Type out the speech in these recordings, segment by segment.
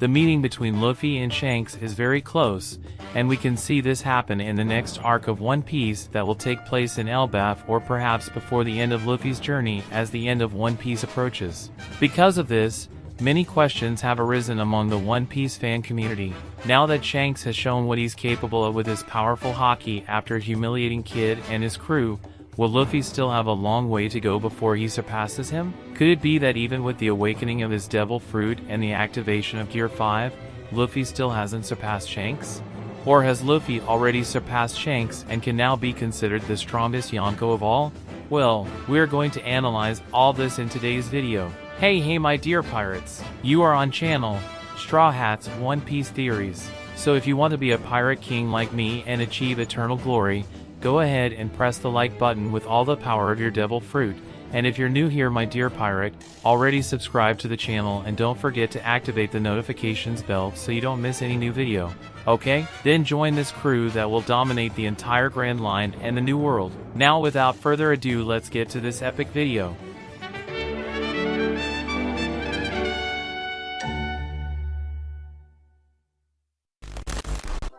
The meeting between Luffy and Shanks is very close, and we can see this happen in the next arc of One Piece that will take place in Elbaf or perhaps before the end of Luffy's journey as the end of One Piece approaches. Because of this, many questions have arisen among the One Piece fan community. Now that Shanks has shown what he's capable of with his powerful haki after humiliating Kid and his crew, will Luffy still have a long way to go before he surpasses him? Could it be that even with the awakening of his devil fruit and the activation of Gear 5, Luffy still hasn't surpassed Shanks? Or has Luffy already surpassed Shanks and can now be considered the strongest Yonko of all? Well, we're going to analyze all this in today's video. Hey my dear pirates, you are on channel Straw Hat's One Piece Theories. So if you want to be a pirate king like me and achieve eternal glory, go ahead and press the like button with all the power of your devil fruit. And if you're new here my dear pirate, already subscribe to the channel and don't forget to activate the notifications bell so you don't miss any new video. Okay? Then join this crew that will dominate the entire Grand Line and the New World. Now without further ado, let's get to this epic video.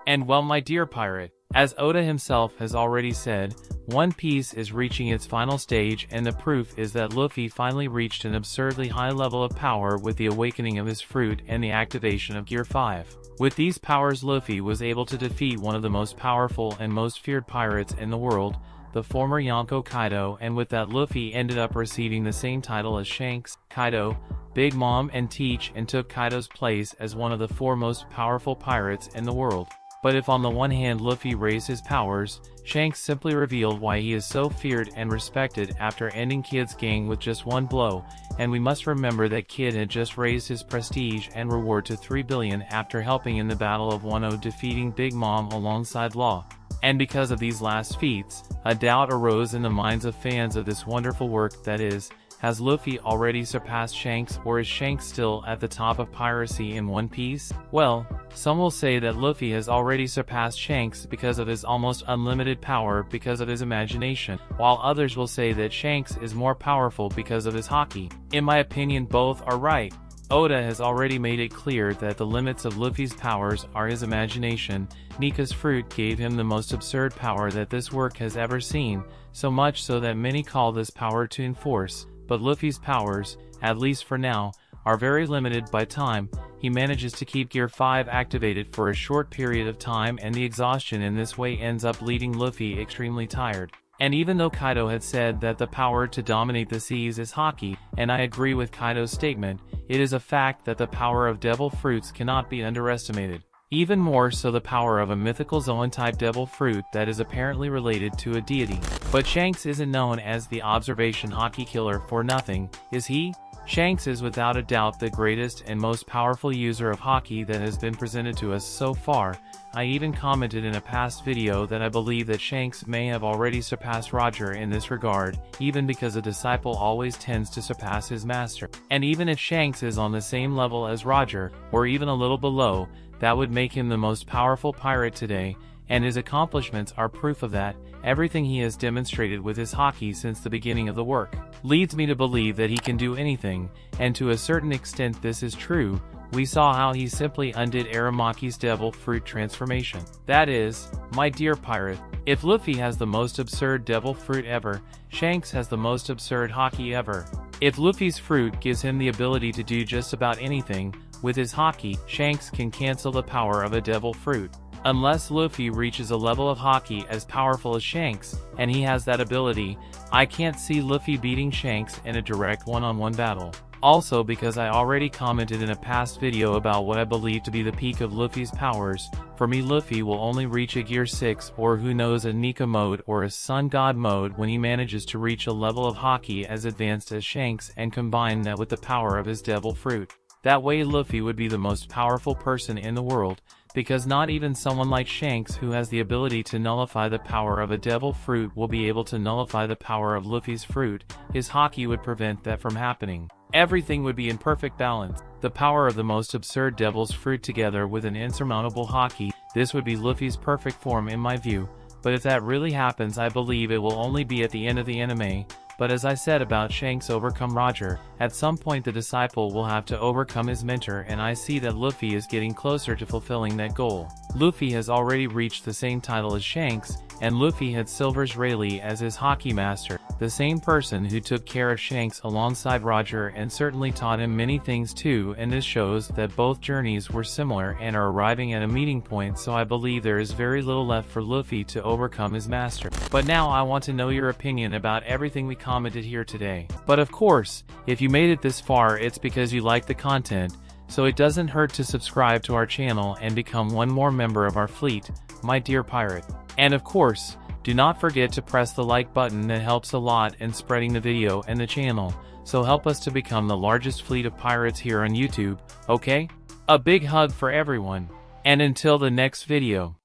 And well my dear pirate, as Oda himself has already said, One Piece is reaching its final stage, and the proof is that Luffy finally reached an absurdly high level of power with the awakening of his fruit and the activation of Gear 5. With these powers, Luffy was able to defeat one of the most powerful and most feared pirates in the world, the former Yonko Kaido, and with that Luffy ended up receiving the same title as Shanks, Kaido, Big Mom and Teach, and took Kaido's place as one of the 4 most powerful pirates in the world. But if on the one hand Luffy raised his powers, Shanks simply revealed why he is so feared and respected after ending Kid's gang with just one blow, and we must remember that Kid had just raised his prestige and reward to 3 billion after helping in the Battle of Wano, defeating Big Mom alongside Law. And because of these last feats, a doubt arose in the minds of fans of this wonderful work, that is, has Luffy already surpassed Shanks, or is Shanks still at the top of piracy in One Piece? Well, some will say that Luffy has already surpassed Shanks because of his almost unlimited power because of his imagination, while others will say that Shanks is more powerful because of his haki. In my opinion, both are right. Oda has already made it clear that the limits of Luffy's powers are his imagination. Nika's fruit gave him the most absurd power that this work has ever seen, so much so that many call this power to enforce. But Luffy's powers, at least for now, are very limited by time. He manages to keep Gear 5 activated for a short period of time, and the exhaustion in this way ends up leaving Luffy extremely tired. And even though Kaido had said that the power to dominate the seas is haki, and I agree with Kaido's statement, it is a fact that the power of devil fruits cannot be underestimated. Even more so the power of a mythical Zoan-type devil fruit that is apparently related to a deity. But Shanks isn't known as the observation haki killer for nothing, is he? Shanks is without a doubt the greatest and most powerful user of haki that has been presented to us so far. I even commented in a past video that I believe that Shanks may have already surpassed Roger in this regard, even because a disciple always tends to surpass his master. And even if Shanks is on the same level as Roger, or even a little below, that would make him the most powerful pirate today, and his accomplishments are proof of that. Everything he has demonstrated with his haki since the beginning of the work leads me to believe that he can do anything, and to a certain extent this is true. We saw how he simply undid Aramaki's devil fruit transformation. That is, my dear pirate, if Luffy has the most absurd devil fruit ever, Shanks has the most absurd haki ever. If Luffy's fruit gives him the ability to do just about anything, with his haki, Shanks can cancel the power of a devil fruit. Unless Luffy reaches a level of haki as powerful as Shanks, and he has that ability, I can't see Luffy beating Shanks in a direct one-on-one battle. Also, because I already commented in a past video about what I believe to be the peak of Luffy's powers, for me Luffy will only reach a Gear 6 or who knows a Nika mode or a Sun God mode when he manages to reach a level of haki as advanced as Shanks and combine that with the power of his devil fruit. That way Luffy would be the most powerful person in the world, because not even someone like Shanks who has the ability to nullify the power of a devil fruit will be able to nullify the power of Luffy's fruit. His haki would prevent that from happening. Everything would be in perfect balance. The power of the most absurd devil's fruit together with an insurmountable haki, this would be Luffy's perfect form in my view. But if that really happens, I believe it will only be at the end of the anime, but as I said about Shanks overcome Roger, at some point the disciple will have to overcome his mentor, and I see that Luffy is getting closer to fulfilling that goal. Luffy has already reached the same title as Shanks, and Luffy had Silver's Rayleigh as his hockey master, the same person who took care of Shanks alongside Roger and certainly taught him many things too, and this shows that both journeys were similar and are arriving at a meeting point, so I believe there is very little left for Luffy to overcome his master. But now I want to know your opinion about everything we commented here today. But of course, if you made it this far, it's because you like the content, so it doesn't hurt to subscribe to our channel and become one more member of our fleet, my dear pirate. And of course, do not forget to press the like button, that helps a lot in spreading the video and the channel, so help us to become the largest fleet of pirates here on YouTube, okay? A big hug for everyone, and until the next video.